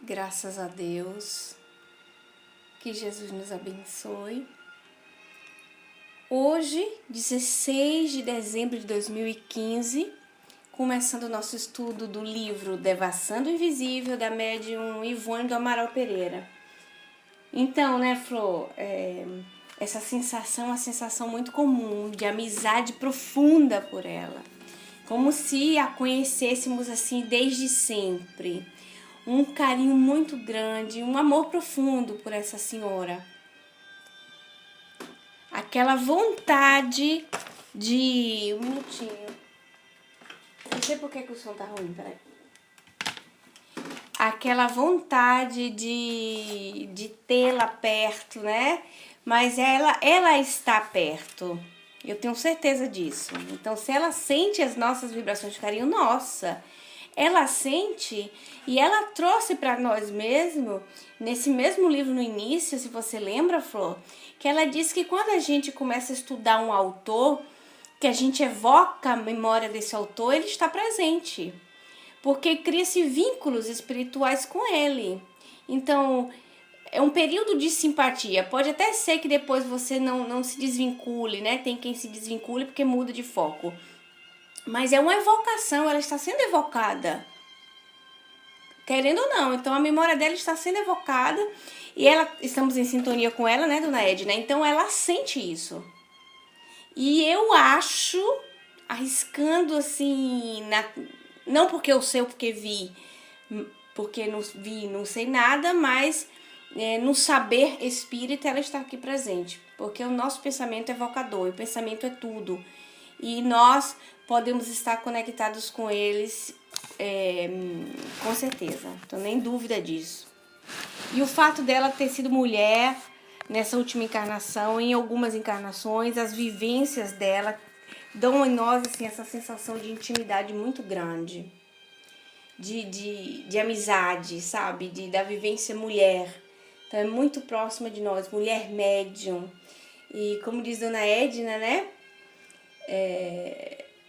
Graças a Deus, que Jesus nos abençoe. Hoje, 16 de dezembro de 2015, começando o nosso estudo do livro Devassando o Invisível, da médium Ivone do Amaral Pereira. Então, né, Flor, essa sensação é uma sensação muito comum, de amizade profunda por ela. Como se a conhecêssemos assim desde sempre. Um carinho muito grande, um amor profundo por essa senhora. Aquela vontade de... Um minutinho. Não sei por que o som tá ruim, peraí. Aquela vontade de tê-la perto, né? Mas ela está perto. Eu tenho certeza disso. Então, se ela sente as nossas vibrações de carinho, nossa, ela sente e ela trouxe para nós mesmo, nesse mesmo livro no início, se você lembra, Flor, que ela diz que quando a gente começa a estudar um autor, que a gente evoca a memória desse autor, ele está presente. Porque cria-se vínculos espirituais com ele. Então, é um período de simpatia. Pode até ser que depois você não se desvincule, né? Tem quem se desvincule porque muda de foco. Mas é uma evocação, ela está sendo evocada. Querendo ou não. Então, a memória dela está sendo evocada. E estamos em sintonia com ela, né, dona Edna? Então, ela sente isso. E eu acho, arriscando assim... Não porque eu sei ou porque vi, porque não vi, não sei nada, mas no saber espírita ela está aqui presente. Porque o nosso pensamento é evocador, o pensamento é tudo. E nós podemos estar conectados com eles, com certeza, não tenho nem dúvida disso. E o fato dela ter sido mulher nessa última encarnação, em algumas encarnações, as vivências dela dão em nós assim, essa sensação de intimidade muito grande, de amizade, sabe? Da vivência mulher. Então é muito próxima de nós, mulher médium. E como diz Dona Edna, né?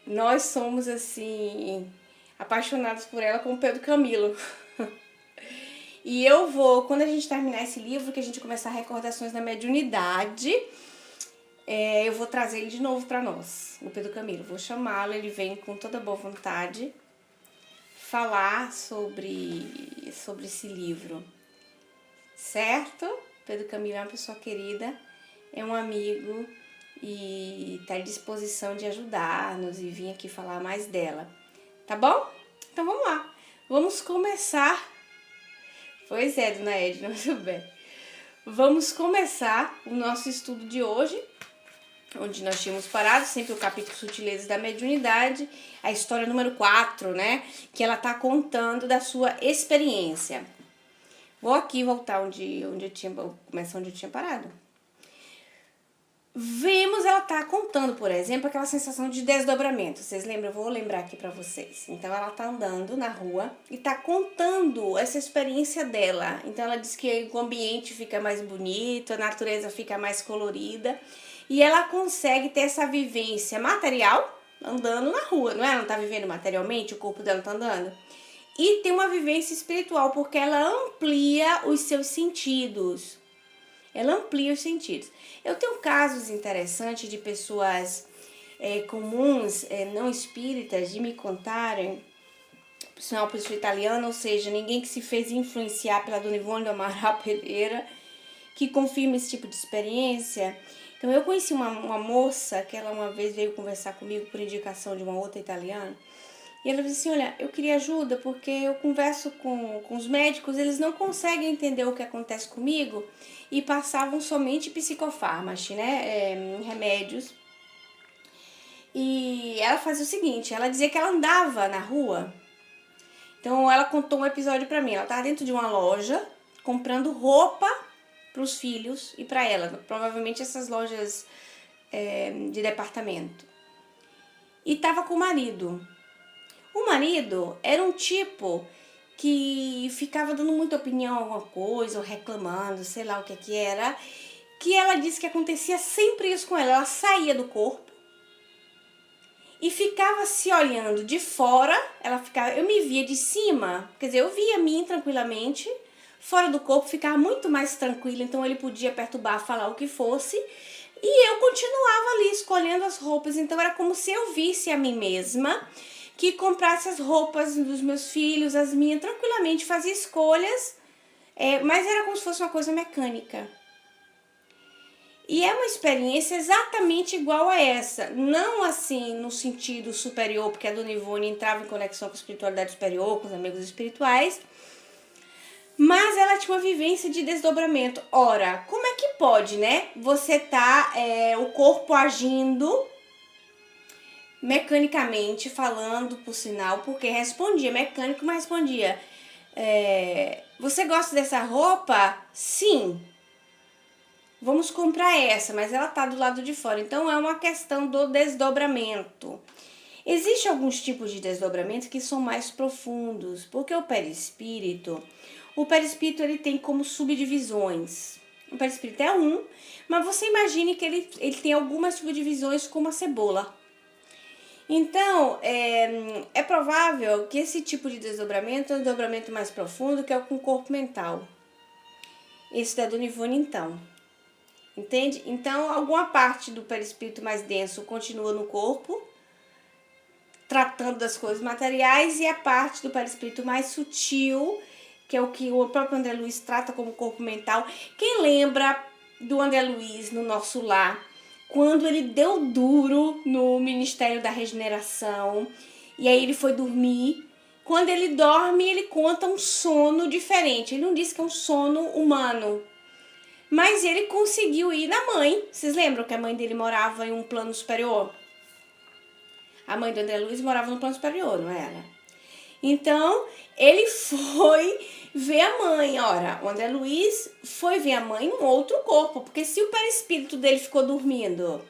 Nós somos assim, apaixonados por ela como Pedro Camilo. E eu vou, quando a gente terminar esse livro, que a gente começar Recordações da Mediunidade, eu vou trazer ele de novo para nós, o Pedro Camilo. Vou chamá-lo, ele vem com toda boa vontade falar sobre esse livro, certo? Pedro Camilo é uma pessoa querida, é um amigo e está à disposição de ajudar-nos e vir aqui falar mais dela, tá bom? Então vamos lá, vamos começar. Pois é, dona Edna, muito bem. Vamos começar o nosso estudo de hoje, onde nós tínhamos parado, sempre o capítulo Sutilezas da Mediunidade, a história número 4, né? Que ela tá contando da sua experiência. Vou aqui voltar começar onde eu tinha parado. Vimos, ela tá contando, por exemplo, aquela sensação de desdobramento. Vocês lembram? Eu vou lembrar aqui pra vocês. Então, ela tá andando na rua e tá contando essa experiência dela. Então, ela diz que o ambiente fica mais bonito, a natureza fica mais colorida. E ela consegue ter essa vivência material andando na rua, não é? Ela não tá vivendo materialmente, o corpo dela tá andando. E tem uma vivência espiritual, porque ela amplia os seus sentidos. Ela amplia os sentidos. Eu tenho casos interessantes de pessoas comuns, não espíritas, de me contarem, profissional italiano, ou seja, ninguém que se fez influenciar pela Dona Ivone do Amaral Pereira, que confirma esse tipo de experiência. Então, eu conheci uma moça que ela uma vez veio conversar comigo por indicação de uma outra italiana. E ela disse assim, olha, eu queria ajuda porque eu converso com os médicos, eles não conseguem entender o que acontece comigo e passavam somente psicofármacos, né, remédios. E ela fazia o seguinte, ela dizia que ela andava na rua. Então, ela contou um episódio pra mim, ela estava dentro de uma loja comprando roupa para os filhos e para ela, provavelmente essas lojas de departamento. E estava com o marido. O marido era um tipo que ficava dando muita opinião a alguma coisa, ou reclamando, sei lá o que era, que ela disse que acontecia sempre isso com ela. Ela saía do corpo e ficava se olhando de fora, eu me via de cima, quer dizer, eu via a mim tranquilamente, fora do corpo ficava muito mais tranquila, então ele podia perturbar, falar o que fosse, e eu continuava ali escolhendo as roupas, então era como se eu visse a mim mesma, que comprasse as roupas dos meus filhos, as minhas, tranquilamente, fazia escolhas, mas era como se fosse uma coisa mecânica. E é uma experiência exatamente igual a essa, não assim no sentido superior, porque a Dona Ivone entrava em conexão com a espiritualidade superior, com os amigos espirituais, mas ela tinha uma vivência de desdobramento. Ora, como é que pode, né? Você tá, o corpo agindo mecanicamente, falando por sinal, porque respondia mecânico, mas respondia, você gosta dessa roupa? Sim. Vamos comprar essa, mas ela tá do lado de fora. Então, é uma questão do desdobramento. Existem alguns tipos de desdobramento que são mais profundos, porque o perispírito ele tem como subdivisões. O perispírito é um, mas você imagine que ele tem algumas subdivisões como a cebola. Então, é provável que esse tipo de desdobramento é um desdobramento mais profundo, que é o com o corpo mental. Esse da Dona Ivone, então. Entende? Então, alguma parte do perispírito mais denso continua no corpo, tratando das coisas materiais, e a parte do perispírito mais sutil, que é o que o próprio André Luiz trata como corpo mental. Quem lembra do André Luiz no Nosso Lar, quando ele deu duro no Ministério da Regeneração, e aí ele foi dormir? Quando ele dorme, ele conta um sono diferente. Ele não diz que é um sono humano, mas ele conseguiu ir na mãe. Vocês lembram que a mãe dele morava em um plano superior? A mãe do André Luiz morava no plano superior, não era? Então, ele foi ver a mãe. Ora, o André Luiz foi ver a mãe num outro corpo, porque se o perispírito dele ficou dormindo,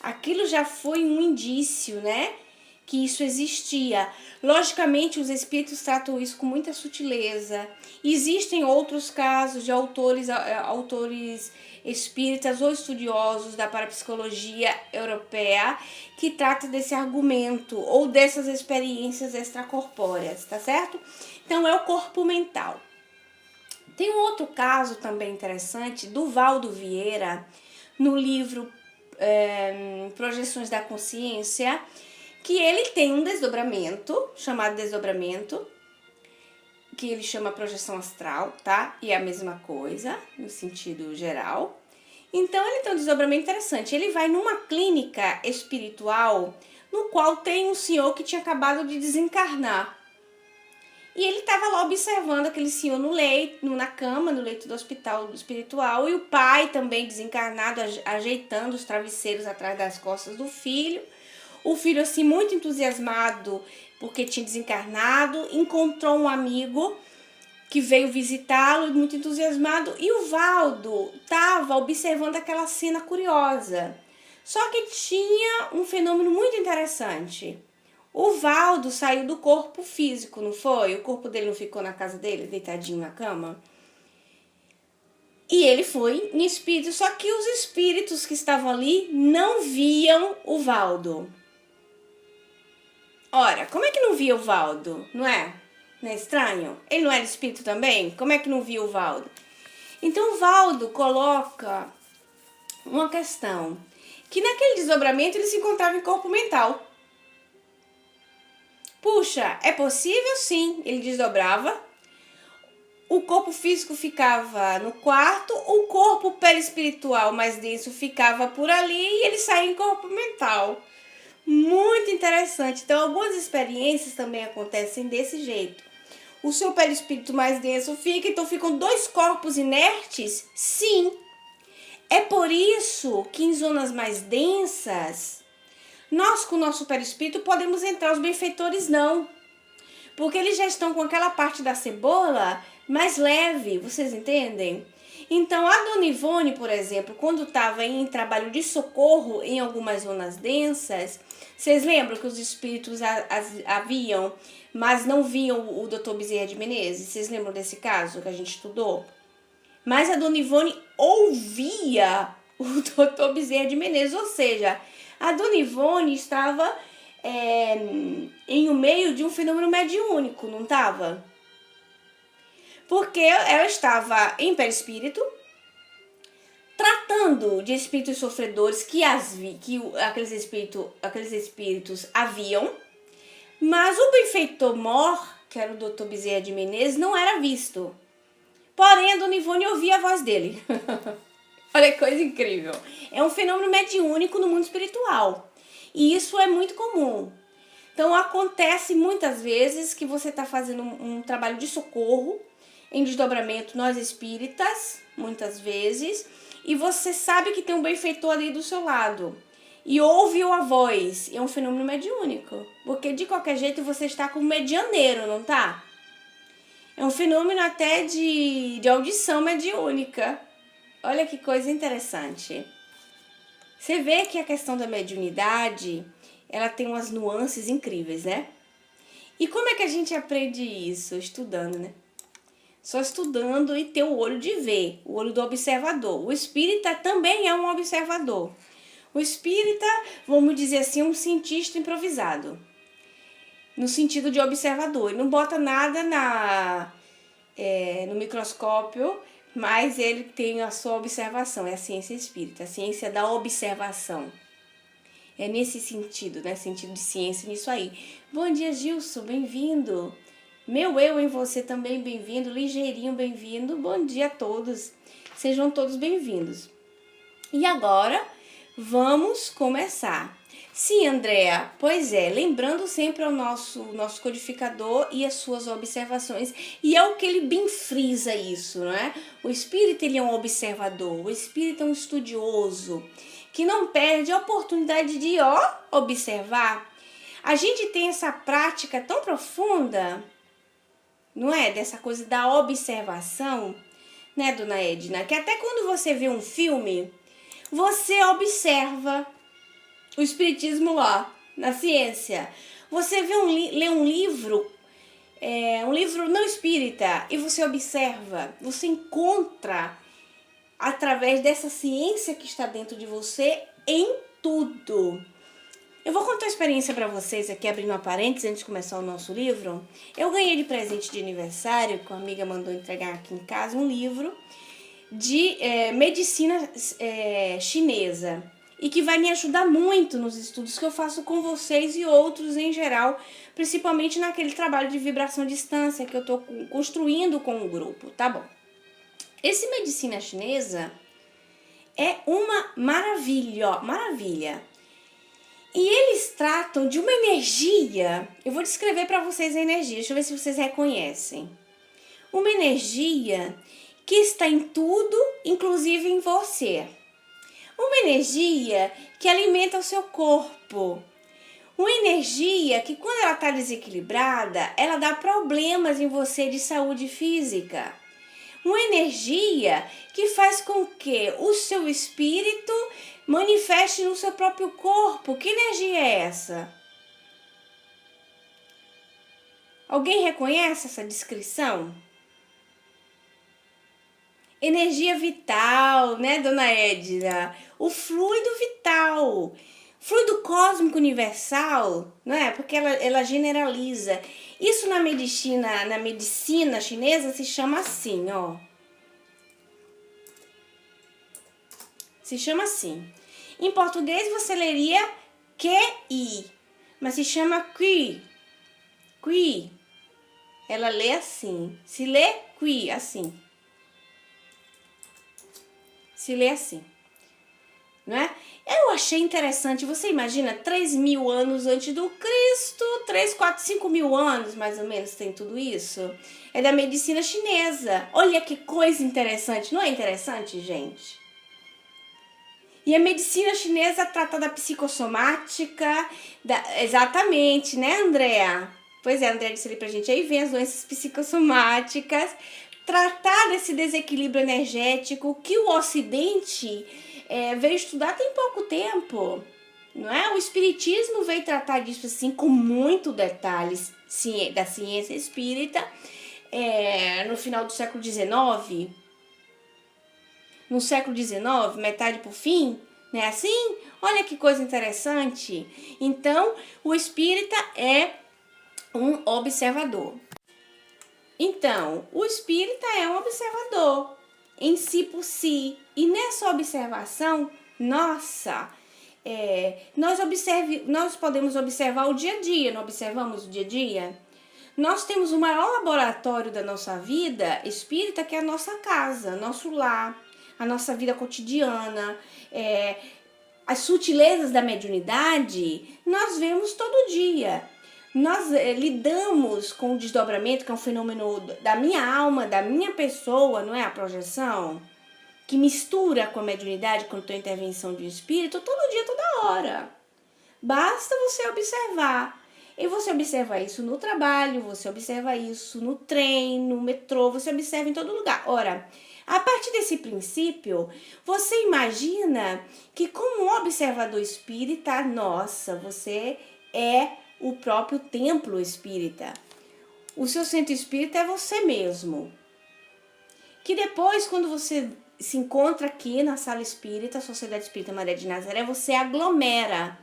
aquilo já foi um indício, né? Que isso existia. Logicamente, os espíritos tratam isso com muita sutileza. Existem outros casos de autores espíritas ou estudiosos da parapsicologia europeia que tratam desse argumento ou dessas experiências extracorpóreas, tá certo? Então, é o corpo mental. Tem um outro caso também interessante do Valdo Vieira, no livro Projeções da Consciência, que ele tem um desdobramento, chamado desdobramento, que ele chama projeção astral, tá? E é a mesma coisa, no sentido geral. Então, ele tem um desdobramento interessante. Ele vai numa clínica espiritual, no qual tem um senhor que tinha acabado de desencarnar. E ele estava lá observando aquele senhor no leito, na cama, no leito do hospital espiritual, e o pai também desencarnado, ajeitando os travesseiros atrás das costas do filho. O filho, assim, muito entusiasmado porque tinha desencarnado, encontrou um amigo que veio visitá-lo, muito entusiasmado, e o Valdo estava observando aquela cena curiosa. Só que tinha um fenômeno muito interessante. O Valdo saiu do corpo físico, não foi? O corpo dele não ficou na casa dele, deitadinho na cama? E ele foi em espírito, só que os espíritos que estavam ali não viam o Valdo. Ora, como é que não via o Valdo, não é? Não é estranho? Ele não era espírito também? Como é que não via o Valdo? Então o Valdo coloca uma questão, que naquele desdobramento ele se encontrava em corpo mental. Puxa, é possível? Sim, ele desdobrava. O corpo físico ficava no quarto, o corpo perispiritual mais denso ficava por ali e ele saía em corpo mental. Muito interessante. Então, algumas experiências também acontecem desse jeito. O seu perispírito mais denso fica, então ficam dois corpos inertes? Sim. É por isso que em zonas mais densas, nós com o nosso perispírito podemos entrar, os benfeitores não. Porque eles já estão com aquela parte da cebola mais leve, vocês entendem? Então, a Dona Ivone, por exemplo, quando estava em trabalho de socorro em algumas zonas densas, vocês lembram que os espíritos haviam, mas não viam o Dr. Bezerra de Menezes? Vocês lembram desse caso que a gente estudou? Mas a Dona Ivone ouvia o Dr. Bezerra de Menezes, ou seja, A Dona Ivone estava em o meio de um fenômeno mediúnico, não estava? Porque ela estava em perispírito, tratando de espíritos sofredores que aqueles espíritos haviam, mas o benfeitor mor, que era o Dr. Bezerra de Menezes, não era visto. Porém, a Dona Ivone ouvia a voz dele. Olha que coisa incrível. É um fenômeno mediúnico no mundo espiritual. E isso é muito comum. Então, acontece muitas vezes que você está fazendo um trabalho de socorro, em desdobramento, nós espíritas, muitas vezes, e você sabe que tem um benfeitor ali do seu lado. E ouve a voz. É um fenômeno mediúnico. Porque, de qualquer jeito, você está com um medianeiro, não tá? É um fenômeno até de audição mediúnica. Olha que coisa interessante. Você vê que a questão da mediunidade, ela tem umas nuances incríveis, né? E como é que a gente aprende isso? Estudando, né? Só estudando e ter o olho de ver, o olho do observador. O espírita também é um observador. O espírita, vamos dizer assim, é um cientista improvisado. No sentido de observador. Ele não bota nada no microscópio, mas ele tem a sua observação. É a ciência espírita, a ciência da observação. É nesse sentido, né? Sentido de ciência nisso aí. Bom dia, Gilson, bem-vindo. Meu eu em você também, bem-vindo. Ligeirinho, bem-vindo. Bom dia a todos. Sejam todos bem-vindos. E agora, vamos começar. Sim, Andréa, pois é, lembrando sempre ao nosso codificador e as suas observações, e é o que ele bem frisa isso, não é? O espírito, ele é um observador, o espírito é um estudioso, que não perde a oportunidade de, observar. A gente tem essa prática tão profunda, não é? Dessa coisa da observação, né, dona Edna? Que até quando você vê um filme, você observa o espiritismo lá, na ciência. Você lê um livro, um livro não espírita, e você observa, você encontra, através dessa ciência que está dentro de você, em tudo. Eu vou contar uma experiência para vocês aqui, abrindo uma parênteses, antes de começar o nosso livro. Eu ganhei de presente de aniversário, que uma amiga mandou entregar aqui em casa, um livro de medicina chinesa. E que vai me ajudar muito nos estudos que eu faço com vocês e outros em geral, principalmente naquele trabalho de vibração à distância que eu estou construindo com o grupo, tá bom? Esse medicina chinesa é uma maravilha. E eles tratam de uma energia, eu vou descrever para vocês a energia, deixa eu ver se vocês reconhecem. Uma energia que está em tudo, inclusive em você. Uma energia que alimenta o seu corpo. Uma energia que, quando ela está desequilibrada, ela dá problemas em você de saúde física. Uma energia que faz com que o seu espírito manifeste no seu próprio corpo. Que energia é essa? Alguém reconhece essa descrição? Energia vital, né, dona Edna? O fluido vital, fluido cósmico universal, não é? Porque ela generaliza. Isso na medicina chinesa se chama assim, Se chama assim. Em português você leria QI, mas se chama Qi. Qi. Ela lê assim. Se lê Qi, assim. Se lê assim, não é? Eu achei interessante, você imagina, 3.000 anos antes do Cristo, 3, 4, 5 mil anos, mais ou menos, tem tudo isso. É da medicina chinesa. Olha que coisa interessante, não é interessante, gente? E a medicina chinesa trata da psicossomática, exatamente, né, Andréa? Pois é, a Andréa disse ali pra gente, aí vem as doenças psicossomáticas, tratar desse desequilíbrio energético que o Ocidente veio estudar tem pouco tempo, não é? O Espiritismo veio tratar disso assim com muito detalhes da ciência espírita no final do século XIX. No século XIX, metade pro fim, Não é assim? Olha que coisa interessante. Então, o espírita é um observador. Então, o espírita é um observador em si por si. E nessa observação, nós podemos observar o dia a dia, não observamos o dia a dia? Nós temos o maior laboratório da nossa vida espírita, que é a nossa casa, nosso lar, a nossa vida cotidiana, as sutilezas da mediunidade, nós vemos todo dia. Nós lidamos com o desdobramento, que é um fenômeno da minha alma, da minha pessoa, não é a projeção? Que mistura com a mediunidade, quando tem intervenção de espírito, todo dia, toda hora. Basta você observar. E você observa isso no trabalho, você observa isso no trem, no metrô, você observa em todo lugar. Ora, a partir desse princípio, você imagina que como um observador espírita, nossa, você é o próprio templo espírita. O seu centro espírita é você mesmo. Que depois, quando você se encontra aqui na sala espírita, Sociedade Espírita Maria de Nazaré, você aglomera.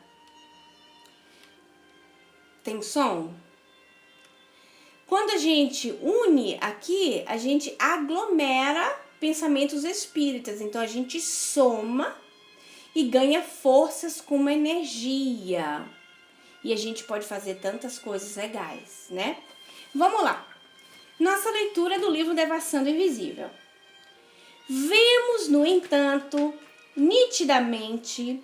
Tem som? Quando a gente une aqui, a gente aglomera pensamentos espíritas. Então, a gente soma e ganha forças com uma energia. E a gente pode fazer tantas coisas legais, né? Vamos lá. Nossa leitura do livro Devassando o Invisível. Vemos, no entanto, nitidamente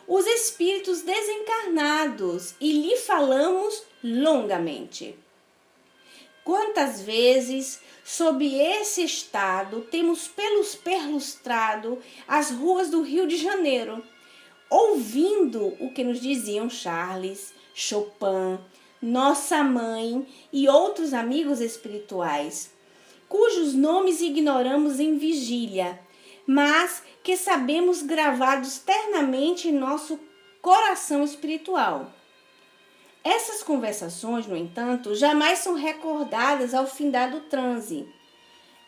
os espíritos desencarnados e lhe falamos longamente. Quantas vezes, sob esse estado, temos perlustrado as ruas do Rio de Janeiro, ouvindo o que nos diziam Charles, Chopin, nossa mãe e outros amigos espirituais, cujos nomes ignoramos em vigília, mas que sabemos gravados ternamente em nosso coração espiritual. Essas conversações, no entanto, jamais são recordadas ao findar do transe.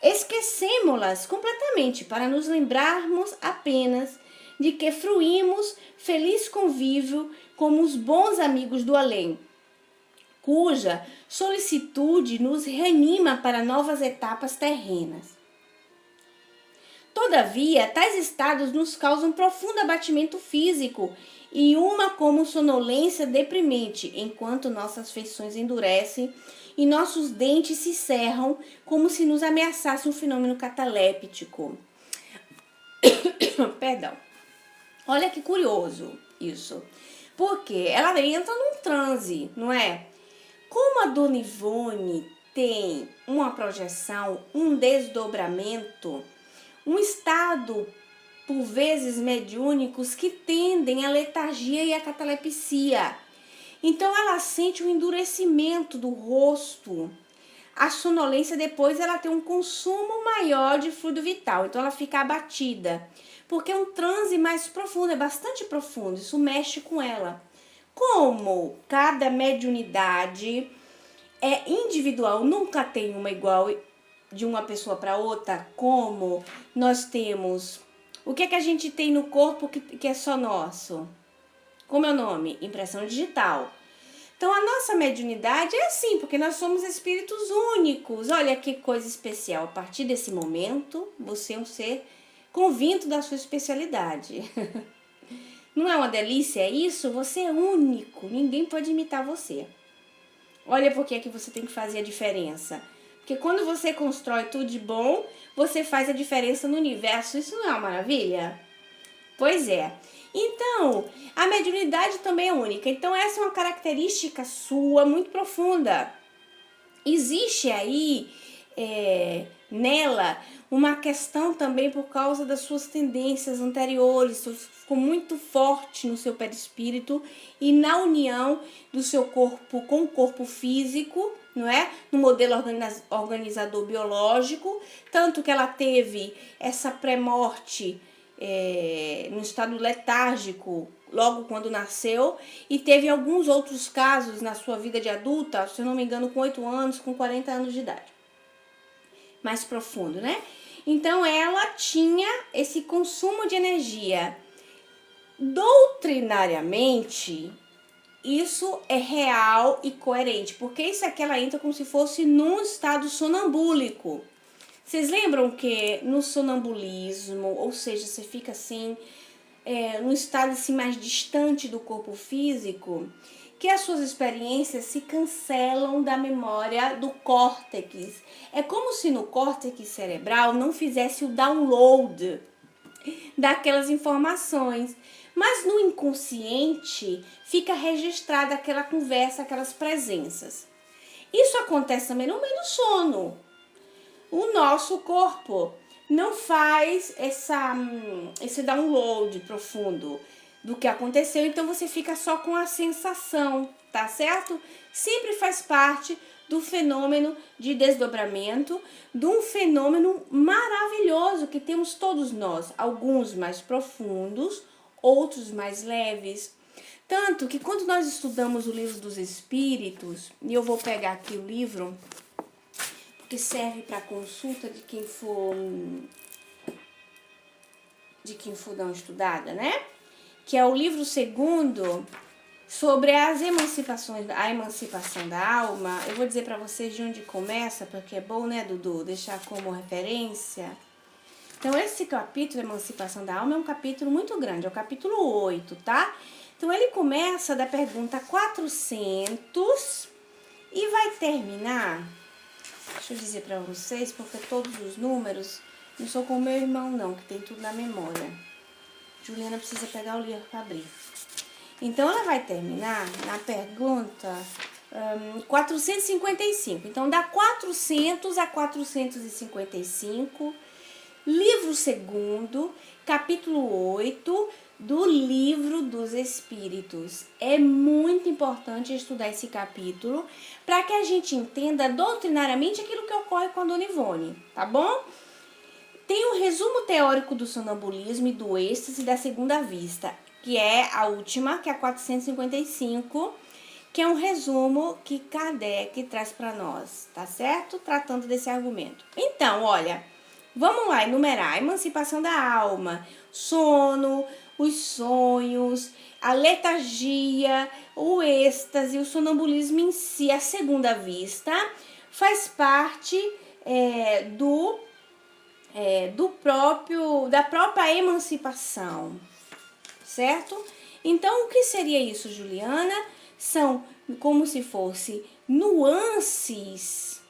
Esquecemo-las completamente para nos lembrarmos apenas de que fruímos feliz convívio como os bons amigos do além, cuja solicitude nos reanima para novas etapas terrenas. Todavia, tais estados nos causam profundo abatimento físico e uma como sonolência deprimente, enquanto nossas feições endurecem e nossos dentes se cerram como se nos ameaçasse um fenômeno cataléptico. Perdão. Olha que curioso isso. Porque ela entra num transe, não é? Como a Dona Ivone tem uma projeção, um desdobramento, um estado, por vezes, mediúnicos que tendem à letargia e à catalepsia. Então, ela sente o endurecimento do rosto. A sonolência, depois, ela tem um consumo maior de fluido vital. Então, ela fica abatida. Porque é um transe mais profundo, é bastante profundo. Isso mexe com ela. Como cada mediunidade é individual, nunca tem uma igual de uma pessoa para outra, como nós temos... O que é que a gente tem no corpo que é só nosso? Como é o nome? Impressão digital. Então, a nossa mediunidade é assim, porque nós somos espíritos únicos. Olha que coisa especial. A partir desse momento, você é um ser convicto da sua especialidade. Não é uma delícia isso? Você é único. Ninguém pode imitar você. Olha por que é que você tem que fazer a diferença. Porque quando você constrói tudo de bom, você faz a diferença no universo. Isso não é uma maravilha? Pois é. Então, a mediunidade também é única. Então, essa é uma característica sua muito profunda. Existe aí, nela, uma questão também por causa das suas tendências anteriores. Isso ficou muito forte no seu perispírito e na união do seu corpo com o corpo físico, não é? No modelo organizador biológico, tanto que ela teve essa pré-morte no estado letárgico logo quando nasceu, e teve alguns outros casos na sua vida de adulta, se eu não me engano, com 8 anos, com 40 anos de idade. Mais profundo, né? Então, ela tinha esse consumo de energia. Doutrinariamente, isso é real e coerente, porque isso aqui ela entra como se fosse num estado sonambúlico. Vocês lembram que no sonambulismo, ou seja, você fica assim, num estado assim mais distante do corpo físico, que as suas experiências se cancelam da memória do córtex. É como se no córtex cerebral não fizesse o download daquelas informações. Mas no inconsciente fica registrada aquela conversa, aquelas presenças. Isso acontece também no meio do sono. O nosso corpo não faz esse download profundo do que aconteceu, então você fica só com a sensação, tá certo? Sempre faz parte do fenômeno de desdobramento, de um fenômeno maravilhoso que temos todos nós, alguns mais profundos, outros mais leves. Tanto que quando nós estudamos o livro dos Espíritos, e eu vou pegar aqui o livro, que serve para consulta de quem for dar uma estudada, né? Que é o livro segundo sobre as emancipações, a emancipação da alma. Eu vou dizer para vocês de onde começa, porque é bom, né, Dudu, deixar como referência. Então, esse capítulo, Emancipação da Alma, é um capítulo muito grande, é o capítulo 8, tá? Então, ele começa da pergunta 400 e vai terminar... Deixa eu dizer para vocês, porque todos os números, não sou como meu irmão não, que tem tudo na memória. Juliana precisa pegar o livro para abrir. Então, ela vai terminar na pergunta 455. Então, da 400 a 455, livro segundo, capítulo 8, do Livro dos Espíritos. É muito importante estudar esse capítulo para que a gente entenda doutrinariamente aquilo que ocorre com a Dona Ivone, tá bom? Tem um resumo teórico do sonambulismo e do êxtase da segunda vista, que é a última, que é a 455, que é um resumo que Kardec traz para nós, tá certo? Tratando desse argumento. Então, olha, vamos lá enumerar: a emancipação da alma, sono, os sonhos, a letargia, o êxtase, o sonambulismo em si, a segunda vista, faz parte da própria emancipação, certo? Então, o que seria isso, Juliana? São como se fosse nuances,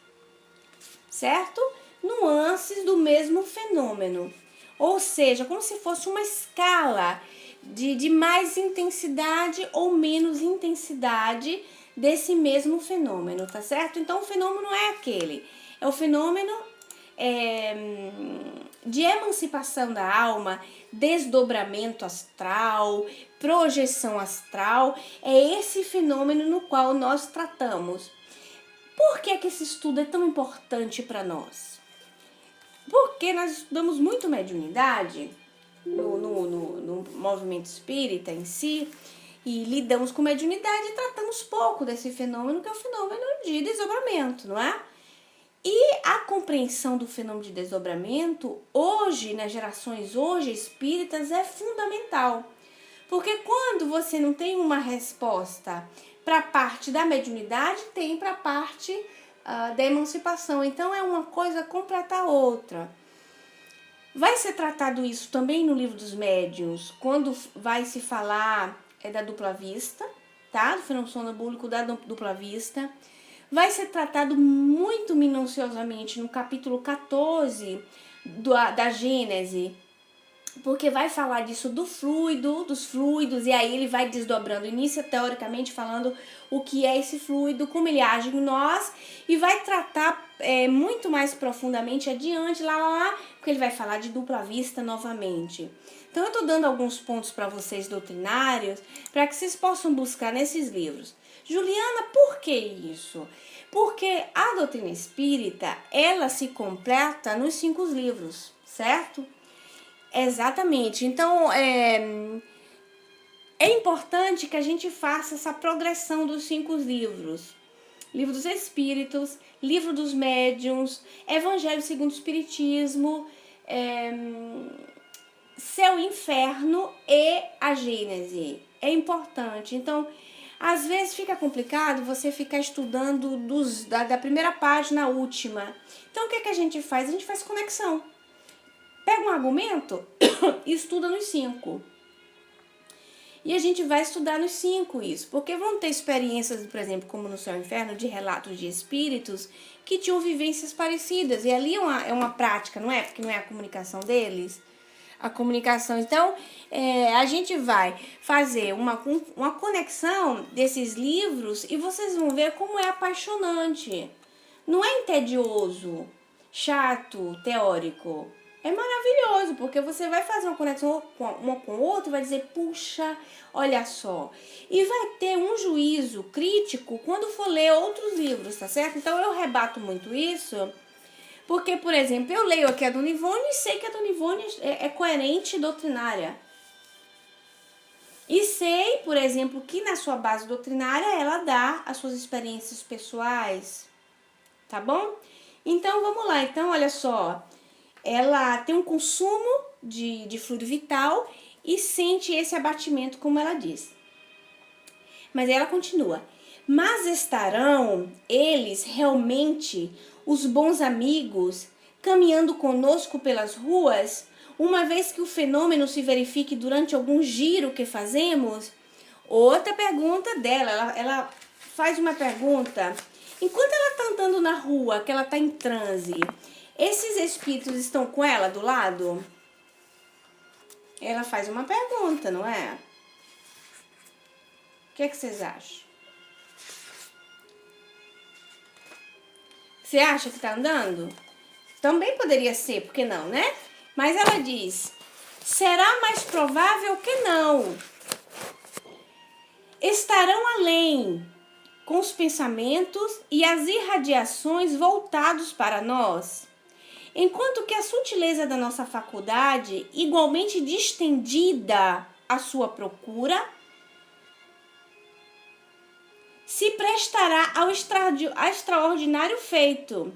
certo? Nuances do mesmo fenômeno. Ou seja, como se fosse uma escala de mais intensidade ou menos intensidade desse mesmo fenômeno, tá certo? Então, o fenômeno é aquele. É o fenômeno de emancipação da alma, desdobramento astral, projeção astral. É esse fenômeno no qual nós tratamos. Por que esse estudo é tão importante para nós? Porque nós estudamos muito mediunidade no movimento espírita em si, e lidamos com mediunidade e tratamos pouco desse fenômeno, que é o fenômeno de desdobramento, não é? E a compreensão do fenômeno de desdobramento, hoje, nas gerações hoje espíritas, é fundamental. Porque quando você não tem uma resposta para a parte da mediunidade, tem para a parte da emancipação. Então, é uma coisa completa a outra. Vai ser tratado isso também no Livro dos Médiuns, quando vai se falar da dupla vista, tá? Do fenômeno sonambúlico da dupla vista. Vai ser tratado muito minuciosamente no capítulo 14 da Gênese, porque vai falar disso dos fluidos, e aí ele vai desdobrando. Inicia teoricamente falando o que é esse fluido, como ele age em nós, e vai tratar muito mais profundamente adiante, porque ele vai falar de dupla vista novamente. Então eu tô dando alguns pontos para vocês doutrinários, para que vocês possam buscar nesses livros. Juliana, por que isso? Porque a doutrina espírita, ela se completa nos 5 livros, certo? Exatamente. Então, é importante que a gente faça essa progressão dos 5 livros. Livro dos Espíritos, Livro dos Médiuns, Evangelho segundo o Espiritismo, céu e inferno e a Gênese. É importante. Então, às vezes fica complicado você ficar estudando da primeira página à última. Então, o que a gente faz? A gente faz conexão. Pega um argumento e estuda nos 5. E a gente vai estudar nos 5 isso. Porque vão ter experiências, por exemplo, como no Céu e Inferno, de relatos de espíritos que tinham vivências parecidas. E ali é uma prática, não é? Porque não é a comunicação deles. A comunicação. Então, a gente vai fazer uma conexão desses livros e vocês vão ver como é apaixonante. Não é entedioso, chato, teórico. É maravilhoso, porque você vai fazer uma conexão uma com o outro e vai dizer, puxa, olha só. E vai ter um juízo crítico quando for ler outros livros, tá certo? Então, eu rebato muito isso. Porque, por exemplo, eu leio aqui a Dona Ivone e sei que a Dona Ivone é coerente e doutrinária. E sei, por exemplo, que na sua base doutrinária ela dá as suas experiências pessoais. Tá bom? Então, vamos lá. Então, olha só. Ela tem um consumo de fluido vital e sente esse abatimento, como ela diz. Mas ela continua. Mas estarão eles realmente, os bons amigos, caminhando conosco pelas ruas, uma vez que o fenômeno se verifique durante algum giro que fazemos? Outra pergunta dela, ela faz uma pergunta. Enquanto ela está andando na rua, que ela está em transe, esses espíritos estão com ela do lado? Ela faz uma pergunta, não é? O que vocês acham? Você acha que tá andando? Também poderia ser, por que não, né? Mas ela diz, será mais provável que não. Estarão além, com os pensamentos e as irradiações voltados para nós. Enquanto que a sutileza da nossa faculdade, igualmente distendida à sua procura, se prestará ao extraordinário feito.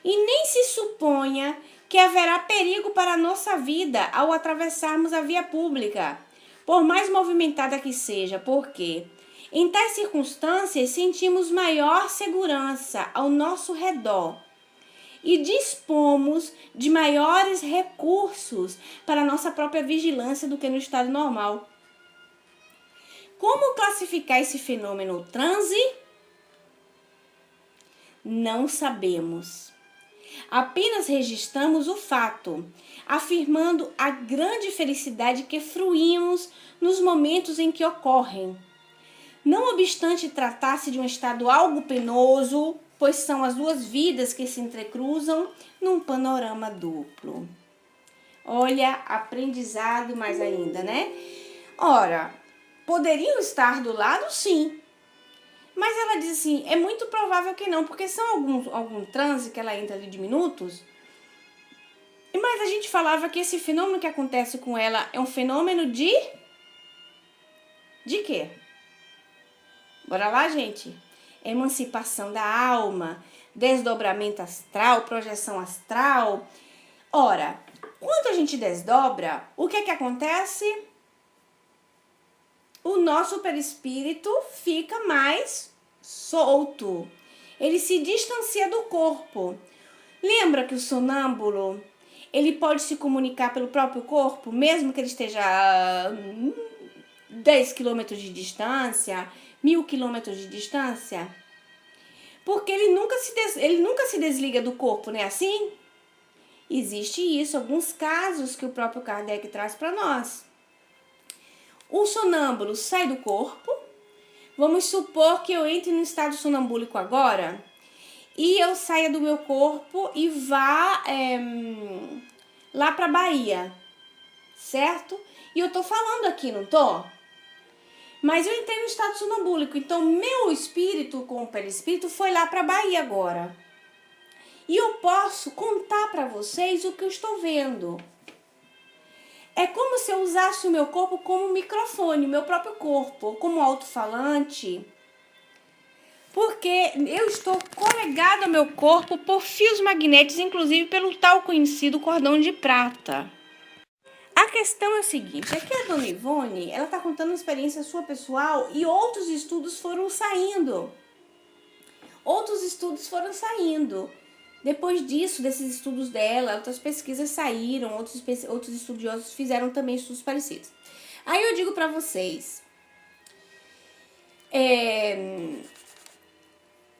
E nem se suponha que haverá perigo para a nossa vida ao atravessarmos a via pública, por mais movimentada que seja, porque em tais circunstâncias sentimos maior segurança ao nosso redor e dispomos de maiores recursos para a nossa própria vigilância do que no estado normal. Como classificar esse fenômeno transe? Não sabemos. Apenas registramos o fato, afirmando a grande felicidade que fruímos nos momentos em que ocorrem. Não obstante tratar-se de um estado algo penoso, pois são as duas vidas que se entrecruzam num panorama duplo. Olha, aprendizado mais ainda, né? Ora, poderiam estar do lado, sim. Mas ela diz assim, é muito provável que não, porque são algum transe que ela entra ali de minutos. Mas a gente falava que esse fenômeno que acontece com ela é um fenômeno de... De quê? Bora lá, gente. Emancipação da alma, desdobramento astral, projeção astral. Ora, quando a gente desdobra, o que acontece? O nosso perispírito fica mais solto. Ele se distancia do corpo. Lembra que o sonâmbulo, ele pode se comunicar pelo próprio corpo, mesmo que ele esteja a 10 quilômetros de distância, 1000 quilômetros de distância? Porque ele nunca se desliga do corpo, não é assim? Existe isso, alguns casos que o próprio Kardec traz para nós. O sonâmbulo sai do corpo. Vamos supor que eu entre no estado sonambúlico agora e eu saia do meu corpo e vá lá para Bahia, certo? E eu tô falando aqui, não tô? Mas eu entrei no estado sonambúlico, então meu espírito com o perispírito foi lá para Bahia agora. E eu posso contar para vocês o que eu estou vendo. É como se eu usasse o meu corpo como microfone, o meu próprio corpo, como alto-falante. Porque eu estou colegado ao meu corpo por fios magnéticos, inclusive pelo tal conhecido cordão de prata. A questão é o seguinte, é que a Dona Ivone, ela tá contando uma experiência sua pessoal e outros estudos foram saindo. Depois disso, desses estudos dela, outras pesquisas saíram, outros estudiosos fizeram também estudos parecidos. Aí eu digo pra vocês,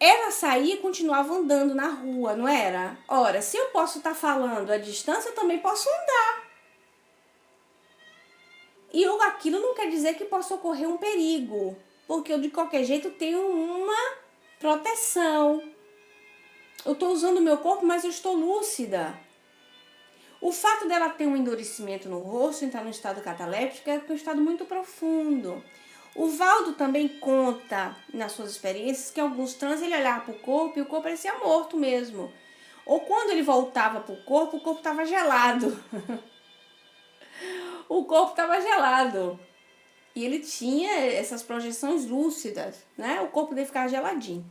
ela saía e continuava andando na rua, não era? Ora, se eu posso estar falando à distância, eu também posso andar. E aquilo não quer dizer que possa ocorrer um perigo, porque eu de qualquer jeito tenho uma proteção. Eu estou usando o meu corpo, mas eu estou lúcida. O fato dela ter um endurecimento no rosto, entrar no estado cataléptico, é um estado muito profundo. O Valdo também conta, nas suas experiências, que em alguns transes ele olhava para o corpo e o corpo parecia morto mesmo. Ou quando ele voltava para o corpo estava gelado. O corpo estava gelado. E ele tinha essas projeções lúcidas, né? O corpo dele ficava geladinho.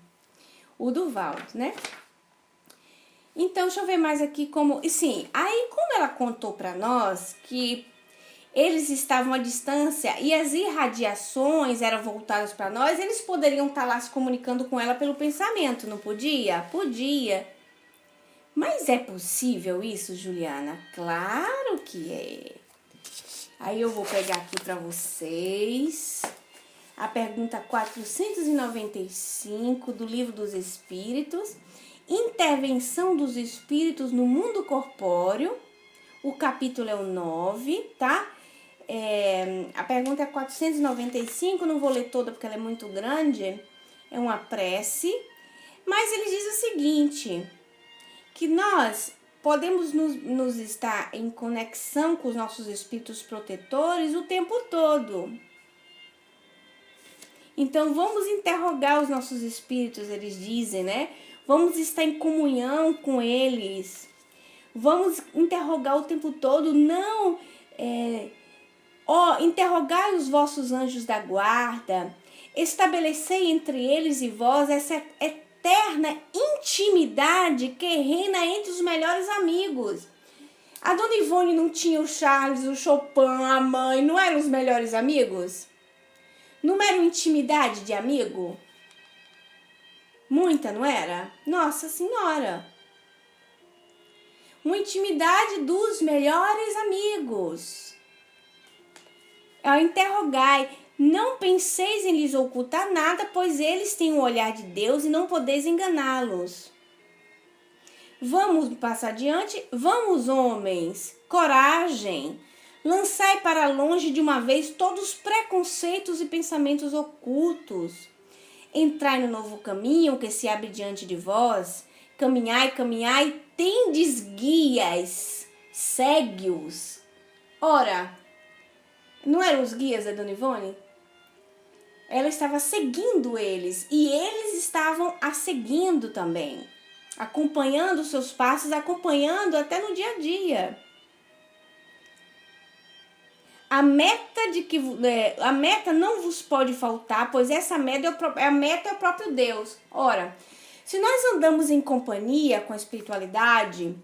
O do Valdo, né? Então, deixa eu ver mais aqui como... E sim, aí como ela contou para nós que eles estavam à distância e as irradiações eram voltadas para nós, eles poderiam estar lá se comunicando com ela pelo pensamento, não podia? Podia. Mas é possível isso, Juliana? Claro que é. Aí eu vou pegar aqui para vocês a pergunta 495 do Livro dos Espíritos, Intervenção dos Espíritos no Mundo Corpóreo. O capítulo é o 9, tá? A pergunta é 495, não vou ler toda porque ela é muito grande, é uma prece, mas ele diz o seguinte, que nós podemos nos estar em conexão com os nossos espíritos protetores o tempo todo. Então, vamos interrogar os nossos espíritos, eles dizem, né? Vamos estar em comunhão com eles. Vamos interrogar o tempo todo, não... interrogai os vossos anjos da guarda, estabelecei entre eles e vós essa eterna intimidade que reina entre os melhores amigos. A Dona Ivone não tinha o Charles, o Chopin, a mãe, não eram os melhores amigos? Não era uma intimidade de amigo? Muita, não era? Nossa Senhora! Uma intimidade dos melhores amigos. Ao interrogai, não penseis em lhes ocultar nada, pois eles têm o olhar de Deus e não podeis enganá-los. Vamos passar adiante? Vamos, homens, coragem. Lançai para longe de uma vez todos os preconceitos e pensamentos ocultos. Entrai no novo caminho que se abre diante de vós. Caminhai, caminhai, tendes guias, segue-os. Ora, não eram os guias da Dona Ivone? Ela estava seguindo eles e eles estavam a seguindo também, acompanhando os seus passos, acompanhando até no dia a dia. A meta não vos pode faltar, pois essa meta é o próprio Deus. Ora, se nós andamos em companhia com a espiritualidade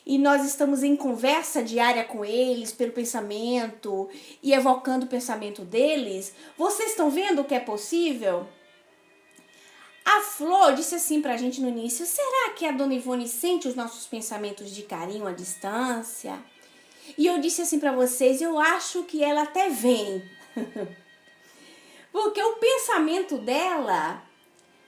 e nós estamos em conversa diária com eles pelo pensamento e evocando o pensamento deles, vocês estão vendo o que é possível? A Flor disse assim pra gente no início, será que a Dona Ivone sente os nossos pensamentos de carinho à distância? E eu disse assim pra vocês, eu acho que ela até vem. Porque o pensamento dela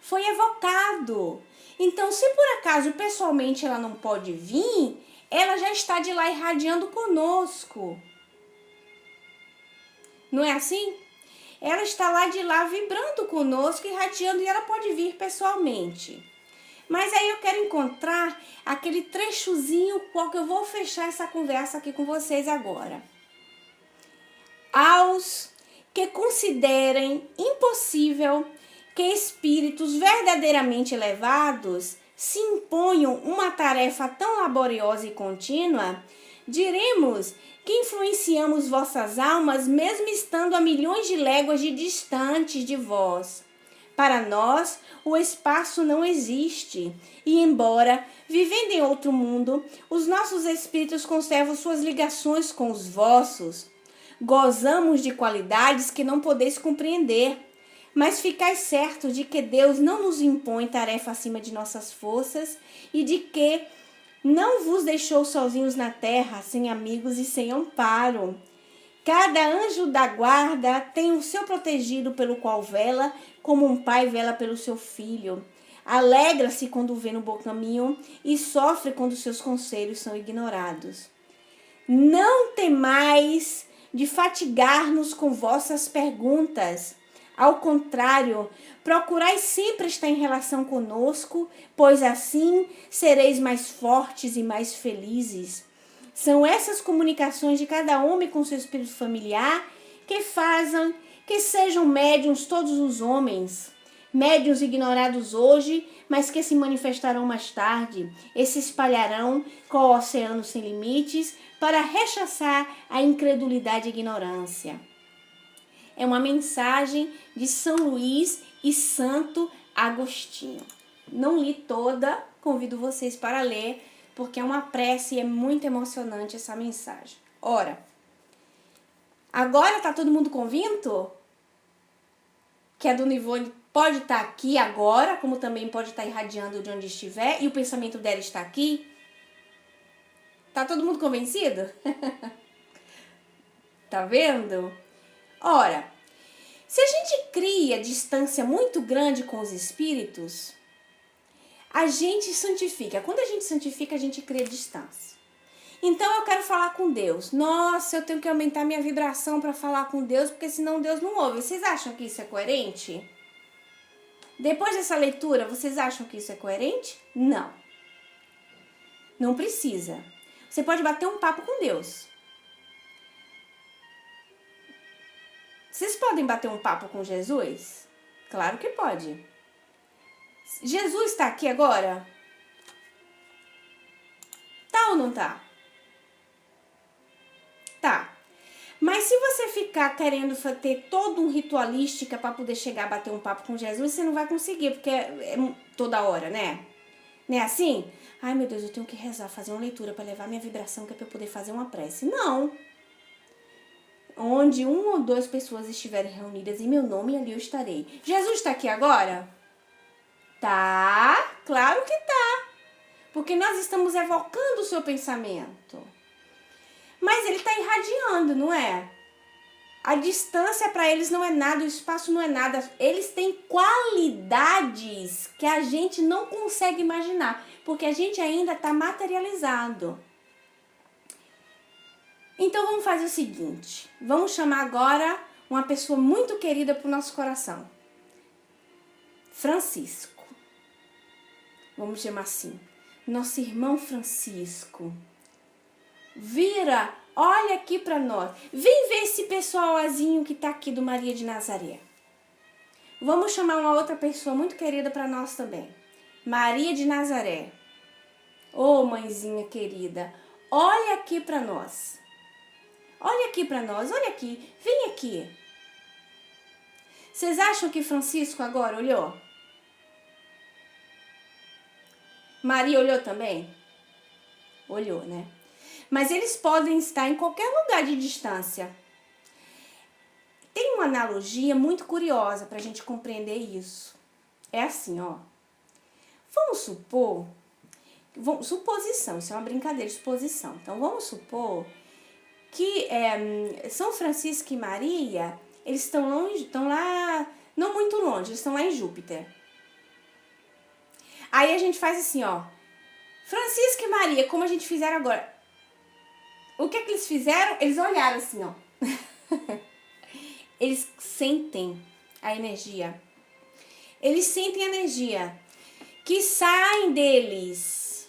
foi evocado. Então, se por acaso pessoalmente ela não pode vir, ela já está de lá irradiando conosco. Não é assim? Ela está lá de lá vibrando conosco, irradiando, e ela pode vir pessoalmente. Mas aí eu quero encontrar aquele trechozinho qual que eu vou fechar essa conversa aqui com vocês agora. Aos que considerem impossível que espíritos verdadeiramente elevados se imponham uma tarefa tão laboriosa e contínua, diremos que influenciamos vossas almas mesmo estando a milhões de léguas de distantes de vós, Para nós, o espaço não existe. E embora, vivendo em outro mundo, os nossos espíritos conservam suas ligações com os vossos. Gozamos de qualidades que não podeis compreender. Mas ficais certos de que Deus não nos impõe tarefa acima de nossas forças e de que não vos deixou sozinhos na terra, sem amigos e sem amparo. Cada anjo da guarda tem o seu protegido pelo qual vela, como um pai vela pelo seu filho. Alegra-se quando vê no bom caminho e sofre quando seus conselhos são ignorados. Não temais de fatigar-nos com vossas perguntas. Ao contrário, procurai sempre estar em relação conosco, pois assim sereis mais fortes e mais felizes. São essas comunicações de cada homem com seu espírito familiar que fazem que sejam médiuns todos os homens. Médiuns ignorados hoje, mas que se manifestarão mais tarde e se espalharão com o oceano sem limites para rechaçar a incredulidade e a ignorância. É uma mensagem de São Luís e Santo Agostinho. Não li toda, convido vocês para ler, porque é uma prece e é muito emocionante essa mensagem. Ora, agora tá todo mundo convicto? Que a Dona Ivone pode estar aqui agora, como também pode estar irradiando de onde estiver, e o pensamento dela está aqui? Tá todo mundo convencido? Tá vendo? Ora, se a gente cria distância muito grande com os espíritos, a gente santifica. Quando a gente santifica, a gente cria distância. Então eu quero falar com Deus. Nossa, eu tenho que aumentar minha vibração para falar com Deus, porque senão Deus não ouve. Vocês acham que isso é coerente? Depois dessa leitura, vocês acham que isso é coerente? Não. Não precisa. Você pode bater um papo com Deus. Vocês podem bater um papo com Jesus? Claro que pode. Jesus está aqui agora? Tá ou não tá? Tá. Mas se você ficar querendo ter todo um ritualística para poder chegar a bater um papo com Jesus, você não vai conseguir, porque é toda hora, né? Não é assim? Ai, meu Deus, eu tenho que rezar, fazer uma leitura para levar minha vibração, que é para eu poder fazer uma prece. Não. Onde 1 ou 2 pessoas estiverem reunidas em meu nome, ali eu estarei. Jesus está aqui agora? Tá, claro que tá. Porque nós estamos evocando o seu pensamento. Mas ele está irradiando, não é? A distância para eles não é nada, o espaço não é nada. Eles têm qualidades que a gente não consegue imaginar, porque a gente ainda está materializado. Então vamos fazer o seguinte, vamos chamar agora uma pessoa muito querida para o nosso coração. Francisco. Vamos chamar assim. Nosso irmão Francisco. Vira, olha aqui para nós. Vem ver esse pessoalzinho que está aqui do Maria de Nazaré. Vamos chamar uma outra pessoa muito querida para nós também. Maria de Nazaré. Ô, mãezinha querida, olha aqui para nós. Olha aqui para nós, olha aqui, vem aqui. Vocês acham que Francisco agora olhou? Maria olhou também? Olhou, né? Mas eles podem estar em qualquer lugar de distância. Tem uma analogia muito curiosa para a gente compreender isso. É assim, ó. Vamos supor... suposição, isso é uma brincadeira de suposição. Então, vamos supor que São Francisco e Maria, eles estão lá, não muito longe, eles estão lá em Júpiter. Aí a gente faz assim, ó. Francisco e Maria, como a gente fizeram agora. O que é que eles fizeram? Eles olharam assim, ó. Eles sentem a energia. Eles sentem a energia que sai deles.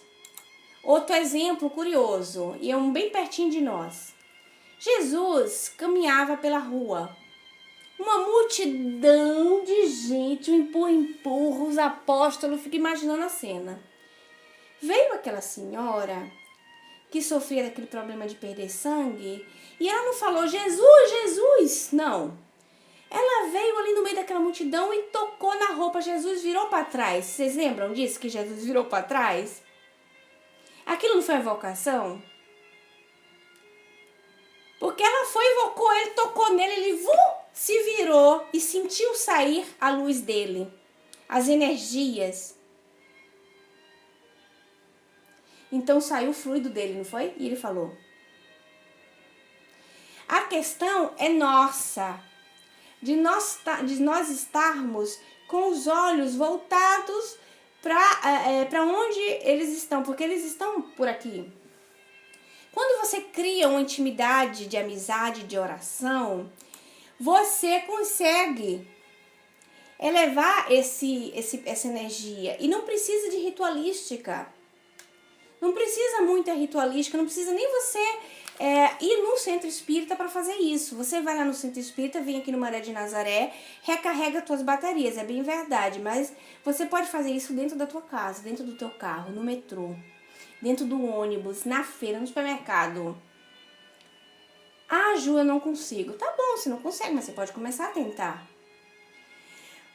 Outro exemplo curioso, e é um bem pertinho de nós. Jesus caminhava pela rua. Uma multidão de gente, um empurra, os apóstolos, fica imaginando a cena. Veio aquela senhora que sofria daquele problema de perder sangue e ela não falou, Jesus, Jesus, não. Ela veio ali no meio daquela multidão e tocou na roupa. Jesus virou para trás. Vocês lembram disso, que Jesus virou para trás? Aquilo não foi evocação? Porque ela foi, invocou ele, tocou nele, ele se virou e sentiu sair a luz dele, as energias. Então saiu o fluido dele, não foi? E ele falou. A questão é nossa, de nós estarmos com os olhos voltados para onde eles estão, porque eles estão por aqui. Quando você cria uma intimidade de amizade, de oração, você consegue elevar essa energia. E não precisa de ritualística. Não precisa muita ritualística, não precisa nem você ir no centro espírita para fazer isso. Você vai lá no centro espírita, vem aqui no Maré de Nazaré, recarrega suas baterias, é bem verdade. Mas você pode fazer isso dentro da tua casa, dentro do teu carro, no metrô, dentro do ônibus, na feira, no supermercado. Ah, Ju, eu não consigo. Tá bom, você não consegue, mas você pode começar a tentar.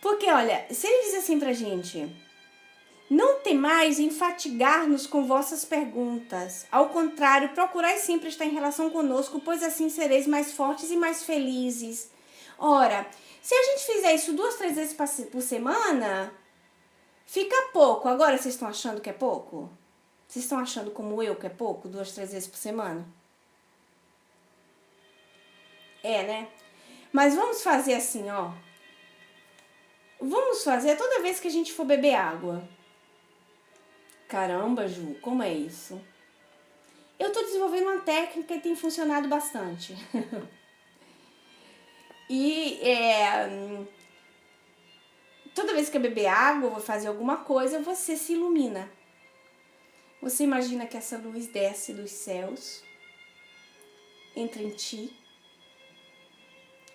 Porque, olha, se ele diz assim pra gente: não temais em fatigar-nos com vossas perguntas. Ao contrário, procurai sempre estar em relação conosco, pois assim sereis mais fortes e mais felizes. Ora, se a gente fizer isso 2, 3 vezes por semana, fica pouco. Agora vocês estão achando que é pouco? Vocês estão achando como eu que é pouco? 2, 3 vezes por semana? É, né? Mas vamos fazer assim, ó. Vamos fazer toda vez que a gente for beber água. Caramba, Ju, como é isso? Eu tô desenvolvendo uma técnica e tem funcionado bastante. E toda vez que eu beber água, vou fazer alguma coisa, você se ilumina. Você imagina que essa luz desce dos céus, entra em ti.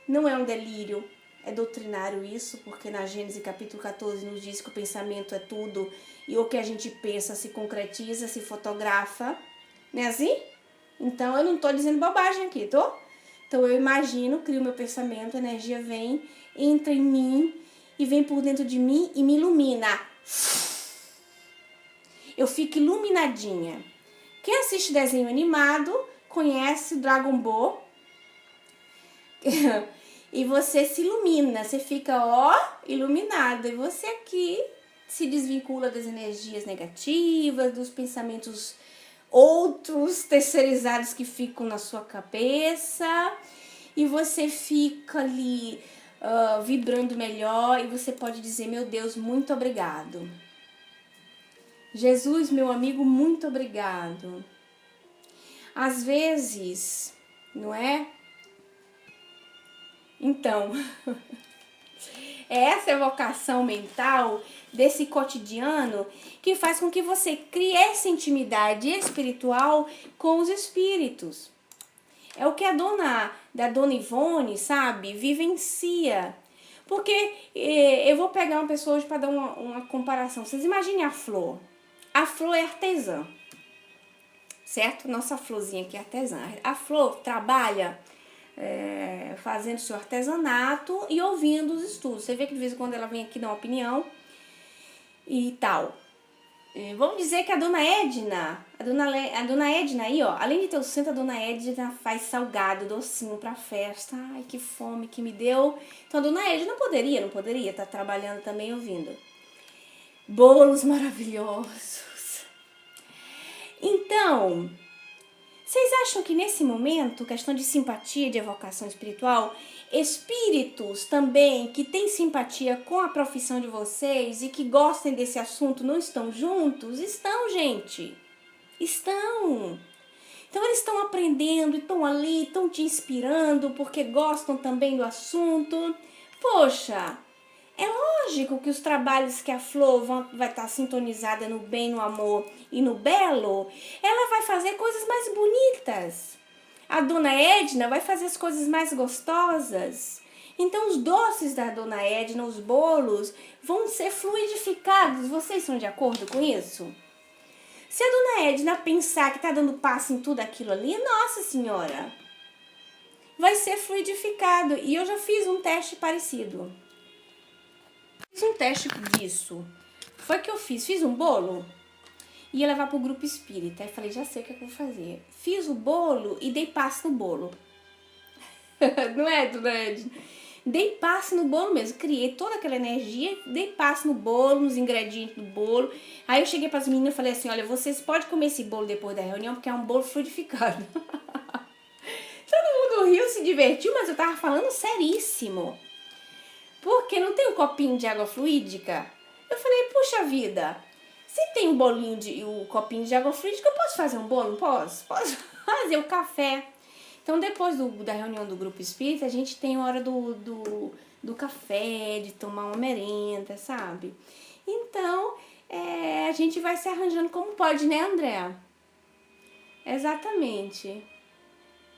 Não é um delírio, é doutrinário isso, porque na Gênesis capítulo 14 nos diz que o pensamento é tudo e o que a gente pensa se concretiza, se fotografa, não é assim? Então eu não tô dizendo bobagem aqui, tô? Então eu imagino, crio meu pensamento, a energia vem, entra em mim e vem por dentro de mim e me ilumina. Eu fico iluminadinha. Quem assiste desenho animado conhece o Dragon Ball. E você se ilumina, você fica, iluminado. E você aqui se desvincula das energias negativas, dos pensamentos outros terceirizados que ficam na sua cabeça. E você fica ali vibrando melhor e você pode dizer: meu Deus, muito obrigado. Jesus, meu amigo, muito obrigado. Às vezes, não é? Então, é essa evocação mental desse cotidiano que faz com que você crie essa intimidade espiritual com os espíritos. É o que a dona Ivone, sabe, vivencia. Porque eu vou pegar uma pessoa hoje para dar uma comparação. Vocês imaginem a flor. A flor é artesã, certo? Nossa florzinha aqui é artesã. A flor trabalha fazendo seu artesanato e ouvindo os estudos. Você vê que de vez em quando ela vem aqui dar uma opinião e tal. Vamos dizer que a dona Edna aí, ó, além de ter o centro, a dona Edna faz salgado, docinho pra festa. Ai, que fome que me deu. Então a dona Edna não poderia estar trabalhando também ouvindo. Bolos maravilhosos. Então, vocês acham que nesse momento, questão de simpatia, de evocação espiritual, espíritos também que têm simpatia com a profissão de vocês e que gostem desse assunto não estão juntos? Estão, gente. Estão. Então eles estão aprendendo, estão ali, estão te inspirando porque gostam também do assunto. Poxa, é lógico que os trabalhos que a Flor vai estar sintonizada no bem, no amor e no belo, ela vai fazer coisas mais bonitas. A dona Edna vai fazer as coisas mais gostosas. Então os doces da dona Edna, os bolos, vão ser fluidificados. Vocês estão de acordo com isso? Se a dona Edna pensar que está dando passo em tudo aquilo ali, nossa senhora, vai ser fluidificado. E eu já fiz um teste parecido. Fiz um teste disso. Foi que eu fiz um bolo, ia levar pro grupo espírita. Aí falei, já sei o que eu vou fazer. Fiz o bolo e dei passe no bolo. Não é, Dudane? Dei passe no bolo mesmo, criei toda aquela energia, dei passe no bolo, nos ingredientes do bolo. Aí eu cheguei para as meninas e falei assim, olha, vocês podem comer esse bolo depois da reunião, porque é um bolo fluidificado. Todo mundo riu, se divertiu, mas eu tava falando seríssimo. Porque não tem um copinho de água fluídica? Eu falei, puxa vida, se tem um bolinho o copinho de água fluídica, eu posso fazer um bolo? Não posso? Posso fazer o café. Então, depois da reunião do grupo espírita, a gente tem a hora do café, de tomar uma merenda, sabe? Então, a gente vai se arranjando como pode, né, André? Exatamente.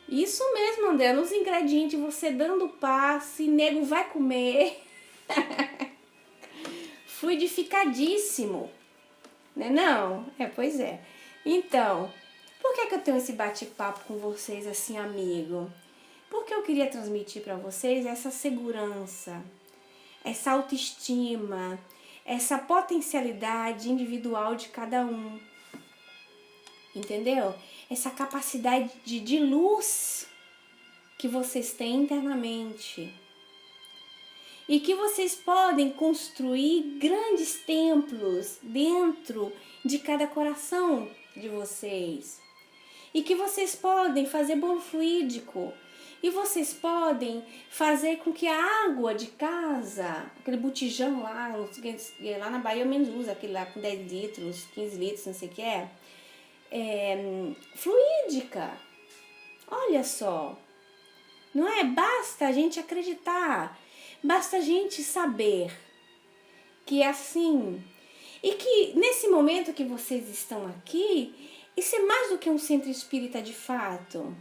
Isso mesmo, André, nos ingredientes, você dando passe, nego vai comer. Fluidificadíssimo, né não? Pois é. Então, por que eu tenho esse bate-papo com vocês assim, amigo? Porque eu queria transmitir para vocês essa segurança, essa autoestima, essa potencialidade individual de cada um. Entendeu? Essa capacidade de luz que vocês têm internamente. E que vocês podem construir grandes templos dentro de cada coração de vocês. E que vocês podem fazer bolo fluídico. E vocês podem fazer com que a água de casa, aquele botijão lá na Bahia eu menos uso, aquele lá com 10 litros, 15 litros, não sei o que fluídica. Olha só. Não é? Basta a gente acreditar. Basta a gente saber que é assim. E que nesse momento que vocês estão aqui, isso é mais do que um centro espírita de fato.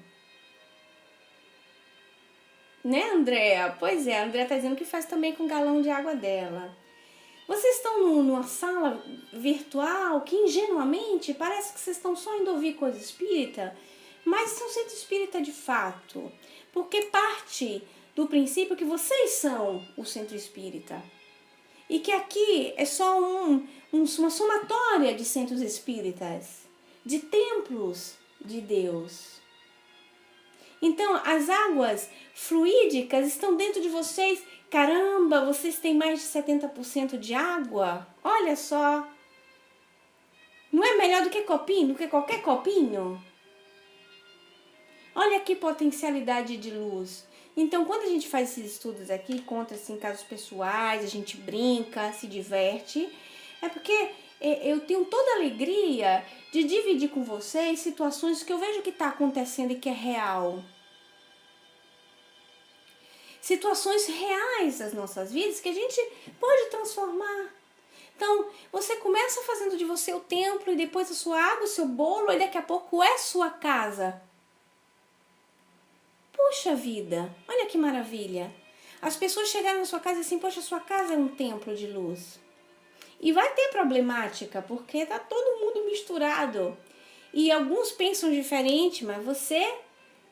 Né, Andréa? Pois é, a Andréa tá dizendo que faz também com o galão de água dela. Vocês estão numa sala virtual que ingenuamente parece que vocês estão só indo ouvir coisa espírita, mas são centro espírita de fato. Porque parte do princípio que vocês são o centro espírita. E que aqui é só uma somatória de centros espíritas, de templos de Deus. Então, as águas fluídicas estão dentro de vocês. Caramba, vocês têm mais de 70% de água? Olha só. Não é melhor do que copinho, do que qualquer copinho? Olha que potencialidade de luz. Então, quando a gente faz esses estudos aqui, conta assim casos pessoais, a gente brinca, se diverte, é porque eu tenho toda a alegria de dividir com vocês situações que eu vejo que está acontecendo e que é real. Situações reais das nossas vidas que a gente pode transformar. Então, você começa fazendo de você o templo e depois a sua água, o seu bolo, e daqui a pouco é sua casa. Puxa vida, olha que maravilha. As pessoas chegaram na sua casa assim, poxa, sua casa é um templo de luz. E vai ter problemática, porque tá todo mundo misturado. E alguns pensam diferente, mas você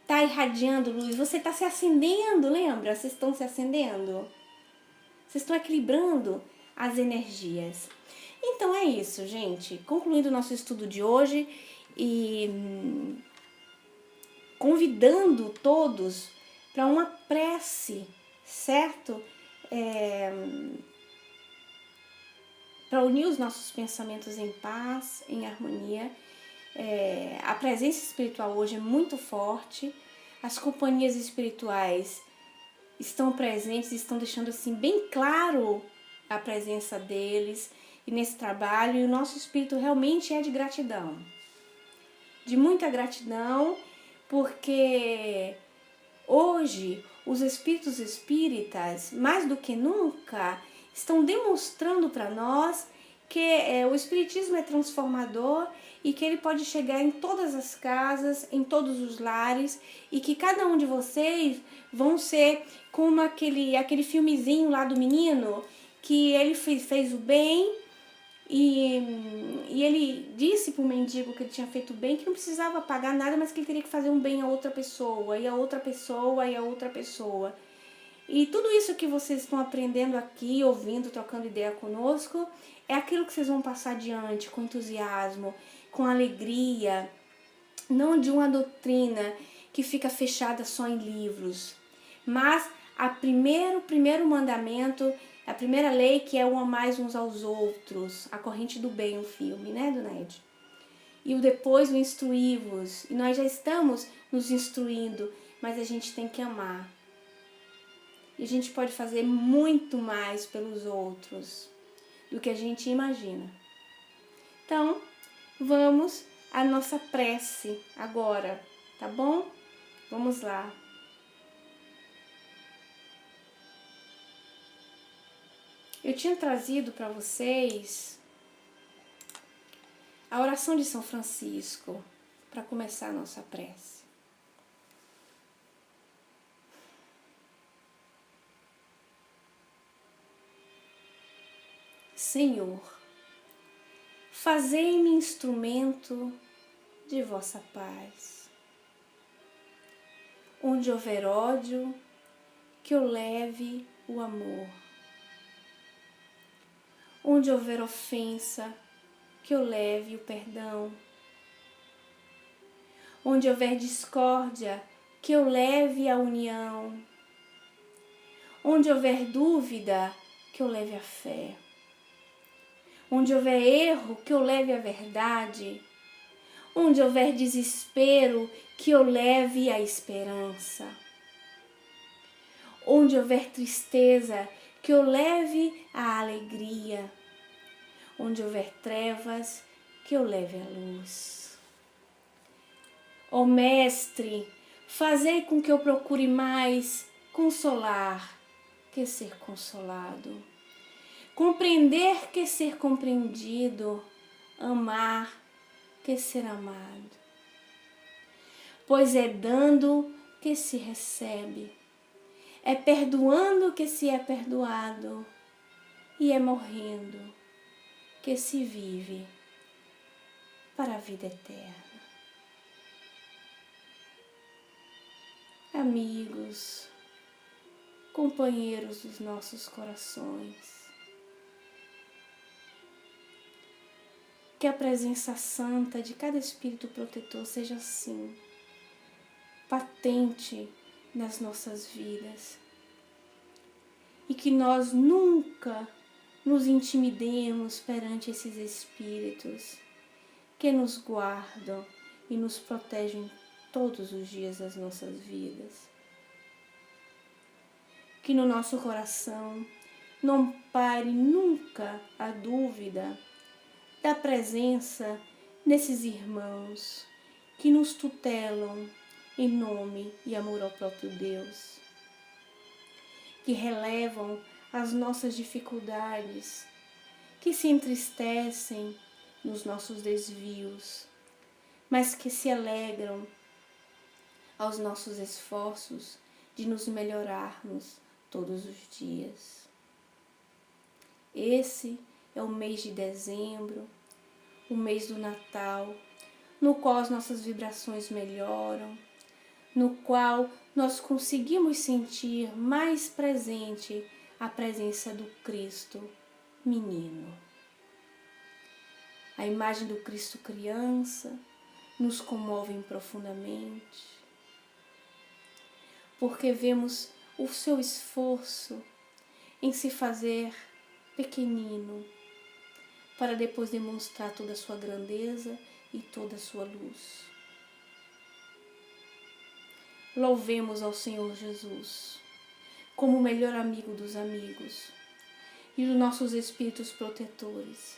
tá irradiando luz, você tá se acendendo, lembra? Vocês estão se acendendo. Vocês estão equilibrando as energias. Então é isso, gente. Concluindo o nosso estudo de hoje e convidando todos para uma prece, certo? Para unir os nossos pensamentos em paz, em harmonia. A presença espiritual hoje é muito forte. As companhias espirituais estão presentes, estão deixando assim bem claro a presença deles e nesse trabalho. E o nosso espírito realmente é de gratidão. De muita gratidão, porque hoje os espíritos espíritas, mais do que nunca, estão demonstrando para nós que o espiritismo é transformador e que ele pode chegar em todas as casas, em todos os lares, e que cada um de vocês vão ser como aquele filmezinho lá do menino, que ele fez o bem E ele disse para o mendigo que ele tinha feito bem, que não precisava pagar nada, mas que ele teria que fazer um bem a outra pessoa, e a outra pessoa, e a outra pessoa. E tudo isso que vocês estão aprendendo aqui, ouvindo, trocando ideia conosco, é aquilo que vocês vão passar adiante com entusiasmo, com alegria, não de uma doutrina que fica fechada só em livros, mas o primeiro mandamento, a primeira lei, que é o amar uns aos outros, a corrente do bem, o filme, né, Dona Ed? E depois o instruí-vos, e nós já estamos nos instruindo, mas a gente tem que amar. E a gente pode fazer muito mais pelos outros do que a gente imagina. Então, vamos à nossa prece agora, tá bom? Vamos lá. Eu tinha trazido para vocês a oração de São Francisco para começar a nossa prece. Senhor, fazei-me instrumento de vossa paz. Onde houver ódio, que eu leve o amor. Onde houver ofensa, que eu leve o perdão. Onde houver discórdia, que eu leve a união. Onde houver dúvida, que eu leve a fé. Onde houver erro, que eu leve a verdade. Onde houver desespero, que eu leve a esperança. Onde houver tristeza, que eu leve a alegria. Onde houver trevas, que eu leve a luz. Ó Mestre, fazei com que eu procure mais consolar que ser consolado. Compreender que ser compreendido, amar que ser amado. Pois é dando que se recebe, é perdoando que se é perdoado, e é morrendo que se vive para a vida eterna. Amigos, companheiros dos nossos corações, que a presença santa de cada Espírito protetor seja assim, patente nas nossas vidas. E que nós nunca nos intimidemos perante esses Espíritos que nos guardam e nos protegem todos os dias das nossas vidas. Que no nosso coração não pare nunca a dúvida da presença desses irmãos que nos tutelam em nome e amor ao próprio Deus, que relevam as nossas dificuldades, que se entristecem nos nossos desvios, mas que se alegram aos nossos esforços de nos melhorarmos todos os dias. Esse é o mês de dezembro, o mês do Natal, no qual as nossas vibrações melhoram, no qual nós conseguimos sentir mais presente a presença do Cristo menino. A imagem do Cristo criança nos comove profundamente, porque vemos o seu esforço em se fazer pequenino, para depois demonstrar toda a sua grandeza e toda a sua luz. Louvemos ao Senhor Jesus como o melhor amigo dos amigos e os nossos espíritos protetores,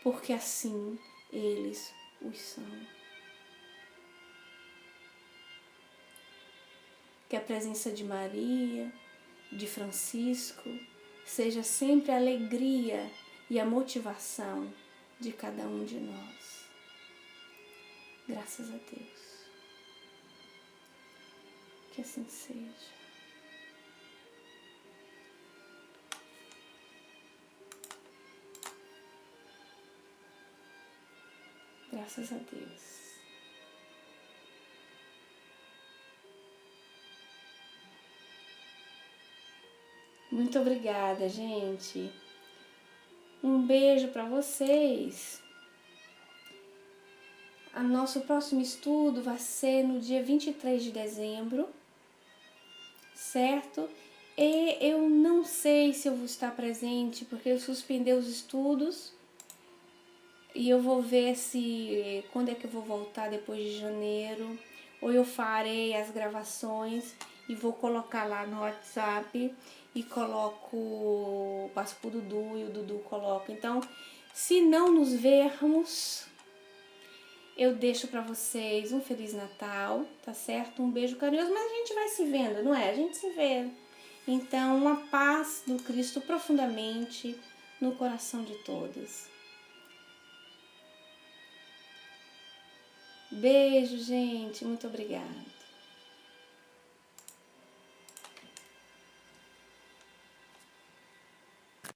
porque assim eles os são. Que a presença de Maria, de Francisco, seja sempre a alegria e a motivação de cada um de nós. Graças a Deus. Que assim seja. Graças a Deus. Muito obrigada, gente. Um beijo para vocês. O nosso próximo estudo vai ser no dia 23 de dezembro, certo? E eu não sei se eu vou estar presente, porque eu suspendi os estudos. E eu vou ver se quando é que eu vou voltar depois de janeiro. Ou eu farei as gravações e vou colocar lá no WhatsApp. E passo pro Dudu e o Dudu coloca. Então, se não nos vermos, eu deixo pra vocês um Feliz Natal, tá certo? Um beijo carinhoso, mas a gente vai se vendo, não é? A gente se vê. Então, uma paz do Cristo profundamente no coração de todos. Beijo, gente. Muito obrigada.